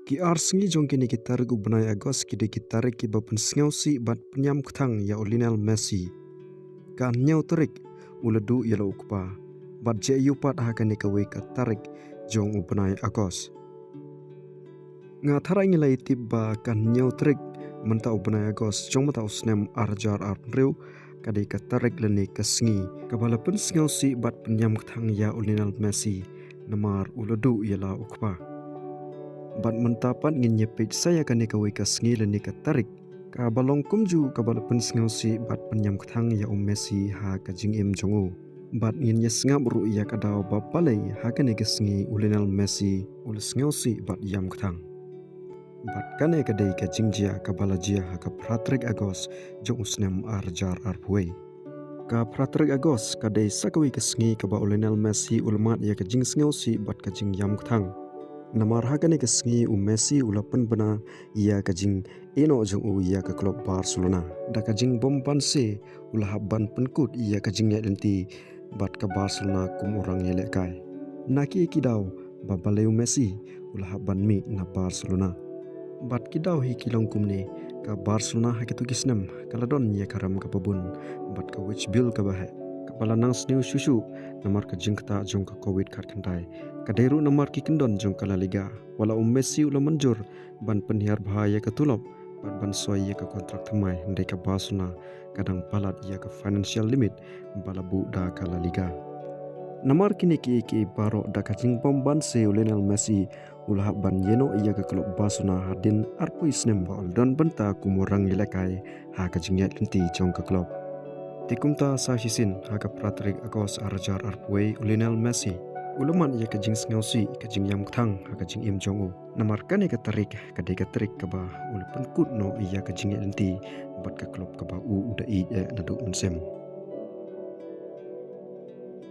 Ki arsengi jong kini kita regu benai agos kide kita reki bapen sngausi bat penyam ketang ya Lionel Messi. Kan nyau terik uledu ya ukpa. Bat je yupat hakani kawe ka tarik jong benai agos. Nga thara ngilai tibba kan nyau terik mentau benai agos jong mentau snem arjar arpnriu kadai ka tarik leni kesngi. Kabalapen sngausi bat penyam ketang ya Lionel Messi. Namar uledu ya ukpa. Bat mentapan ngin nyepit saya kani kawe kesngi leni ka tarik. Ka balong kumju ka balapen sngausi bat penyam ketang ya Messi ha kajing im jongu. Bat ngin nyesngap ru ya kadau bapalai ha kani kesngi Lionel Messi ul sngausi bat yam ketang. Bat kane kadai kajing jia ka balajia ha ka pratrik agos jong usnem arjar arpwe. Ka pratrik agos kadai sakawi kesngi ka ba Lionel Messi ulmat ya kajing sngausi bat kajing yam ketang. Namar hakane kesngi Messi ulapan bena ia kajing eno jong ia ke klub Barcelona. Da kajing bomban se ulahaban penkut ia kajing lenti bat ke Barcelona kum orang yelek kai. Naki kidau babaleu Messi ulahaban mi na Barcelona. Bat kidau hi kilong kumne ka Barcelona hakitu kisnem kaladon ia karam ka babun bat ka which bill ka bahe. Kepala nang sniu susu namar ka jingkta jong ka covid khat kantai kaderu namar ki kendon jong ka La Liga wala Messi ula manjur ban penhiar bahaya ka tulop ban ban soy ka kontrak thamai ndai ka Barcelona kadang palat ia ka financial limit balabu da ka La Liga. Namar kini ki baro da ka jingpom ban se Lionel Messi ulah ban yeno ia ka klub Barcelona hadin arpui snem bal don benta kumurang ilekai ha ka jingyat lenti jong ka klub. Tikumta sa hisin haka pratrik agos arjar arpwe Lionel Messi. Ulaman ia kajing sngausi kajing yam ketang haka jing im jongu. Namarkan ia katarik kadai katarik kaba ulapan kut no ia kajing lenti bat ka klub kaba udai nadu mensem.